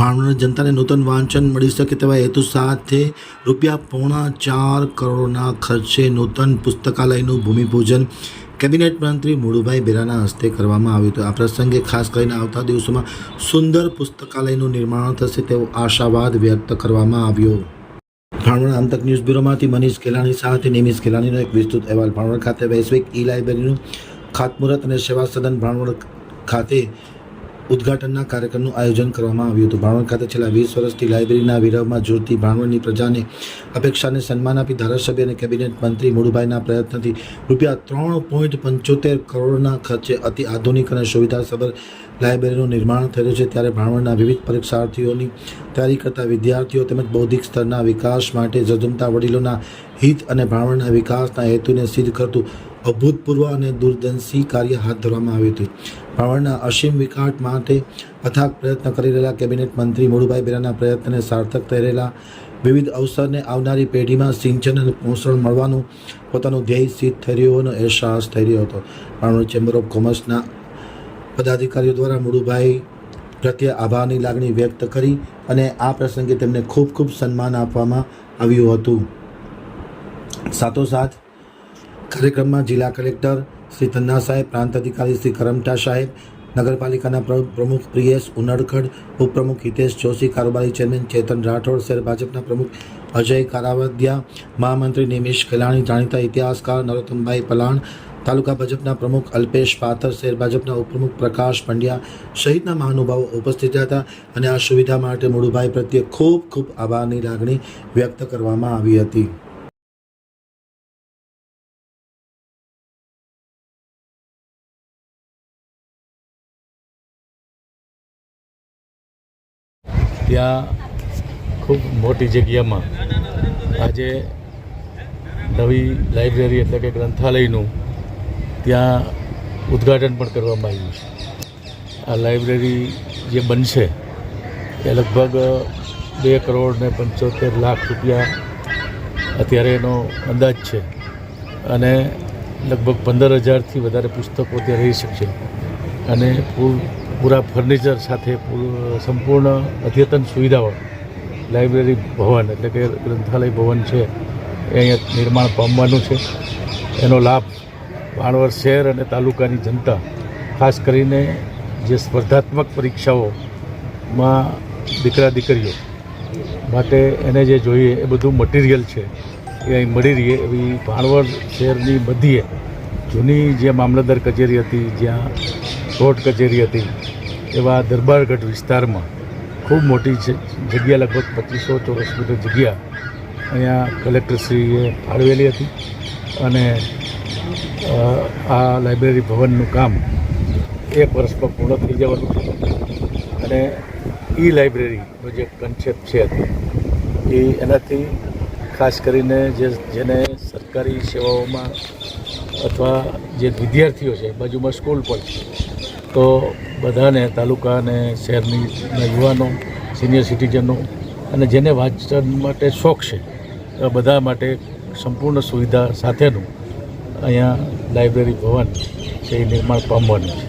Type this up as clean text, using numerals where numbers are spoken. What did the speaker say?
ભાવનગર જનતાને નૂતન વાંચન મળી શકે તેવા હેતુ સાથે ₹4.25 કરોડના ખર્ચે નૂતન પુસ્તકાલયનું ભૂમિપૂજન કેબિનેટ મંત્રી મુળુભાઈ બેરાના હસ્તે કરવામાં આવ્યું હતું। આ પ્રસંગે ખાસ કરીને આવતા દિવસોમાં સુંદર પુસ્તકાલયનું નિર્માણ થશે તેવો આશાવાદ વ્યક્ત કરવામાં આવ્યો। ભાવનગર આમતક ન્યૂઝ બ્યુરોમાંથી મનીષ કેલાણી સાથે નિમિષ કેલાણીનો એક વિસ્તૃત અહેવાલ। ભાવનગર ખાતે વૈશ્વિક ઈ લાઇબ્રેરીનું ખાતમુહૂર્ત અને સેવા સદન ભાવનગર ખાતે ઉદ્ઘાટનના કાર્યક્રમનું આયોજન કરવામાં આવ્યું હતું। ભાવનગર ખાતે છેલ્લા 20 વર્ષથી લાઇબ્રેરીના વિરહમાં જોડતી ભાવનગરની પ્રજાને અપેક્ષાને સન્માન આપી ધારાસભ્ય અને કેબિનેટ મંત્રી મુળુભાઈના પ્રયત્નથી ₹3.75 કરોડના ખર્ચે અતિ આધુનિક અને સુવિધાસભર લાઇબ્રેરીનું નિર્માણ થયેલું છે। ત્યારે ભાવનગરના વિવિધ પરીક્ષાર્થીઓની તૈયારી કરતા વિદ્યાર્થીઓ તેમજ બૌદ્ધિક સ્તરના વિકાસ માટે ઝઝૂમતા વડીલોના હિત અને ભાવનગરના વિકાસના હેતુને સિદ્ધ કરતું અભૂતપૂર્વ અને દૂરદર્શી કાર્ય હાથ ધરવામાં આવ્યું હતું। ભાવનગરના અસીમ વિકાસ માટે અથાગ પ્રયત્ન કરી રહેલા કેબિનેટ મંત્રી મુળુભાઈ બેરાના પ્રયત્નને સાર્થક થઈ રહેલા વિવિધ અવસરને આવનારી પેઢીમાં સિંચન અને પોષણ મળવાનું પોતાનું ધ્યેય સિદ્ધ થઈ રહ્યો હોવાનો અહેસાસ થઈ રહ્યો હતો। ભાવનગર ચેમ્બર ઓફ કોમર્સના પદાધિકારીઓ દ્વારા મુળુભાઈ પ્રત્યે આભારની લાગણી વ્યક્ત કરી અને આ પ્રસંગે તેમને ખૂબ ખૂબ સન્માન આપવામાં આવ્યું હતું। સાથોસાથ કાર્યક્રમમાં જિલ્લા કલેક્ટર શ્રી તન્ના સાહેબ, પ્રાંત અધિકારી શ્રી કરમટા સાહેબ, નગરપાલિકાના પ્રમુખ પ્રિયેશ ઉનડકડ, ઉપપ્રમુખ હિતેશ જોશી, કારોબારી ચેરમેન ચેતન રાઠોડ, શહેર ભાજપના પ્રમુખ અજય કારાવદિયા, મહામંત્રી નિમિષ કેલાણી, જાણીતા ઇતિહાસકાર નરોત્તમભાઈ પલાણ, તાલુકા ભાજપના પ્રમુખ અલ્પેશ પાથર, શહેર ભાજપના ઉપપ્રમુખ પ્રકાશ પંડ્યા સહિતના મહાનુભાવો ઉપસ્થિત હતા અને આ સુવિધા માટે મુળુભાઈ પ્રત્યે ખૂબ ખૂબ આભારની લાગણી વ્યક્ત કરવામાં આવી હતી। ત્યાં ખૂબ મોટી જગ્યામાં આજે નવી લાઇબ્રેરી એટલે કે ગ્રંથાલયનું ત્યાં ઉદ્ઘાટન પણ કરવામાં આવ્યું છે। આ લાઇબ્રેરી જે બનશે એ લગભગ ₹2.75 કરોડ અત્યારે એનો અંદાજ છે અને લગભગ 15,000થી વધારે પુસ્તકો ત્યાં રહી શકશે અને પૂરા ફર્નિચર સાથે સંપૂર્ણ અદ્યતન સુવિધાઓ લાઇબ્રેરી ભવન એટલે કે ગ્રંથાલય ભવન છે એ અહીંયા નિર્માણ પામવાનું છે। એનો લાભ ભાવનગર શહેર અને તાલુકાની જનતા, ખાસ કરીને જે સ્પર્ધાત્મક પરીક્ષાઓમાં દીકરા દીકરીઓ માટે એને જે જોઈએ એ બધું મટીરિયલ છે એ અહીં મળી રહે એવી ભાવનગર શહેરની બધીએ જૂની જે મામલતદાર કચેરી હતી, જ્યાં કોર્ટ કચેરી હતી, એવા દરબારગઢ વિસ્તારમાં ખૂબ મોટી જગ્યા, લગભગ 2500 ચોરસ મીટર જગ્યા અહીંયા કલેક્ટરશ્રીએ ફાળવેલી હતી અને આ લાઇબ્રેરી ભવનનું કામ 1 વર્ષમાં પૂર્ણ થઈ જવાનું છે અને ઈ લાઇબ્રેરીનો જે કન્સેપ્ટ છે એ એનાથી ખાસ કરીને જેને સરકારી સેવાઓમાં અથવા જે વિદ્યાર્થીઓ છે, બાજુમાં સ્કૂલ પણ છે, તો બધાને તાલુકા અને શહેરની યુવાનો, સિનિયર સિટીઝનો અને જેને વાંચન માટે શોખ છે એવા બધા માટે સંપૂર્ણ સુવિધા સાથેનું અહીંયા લાઇબ્રેરી ભવન છે એ નિર્માણ પામવાનું છે।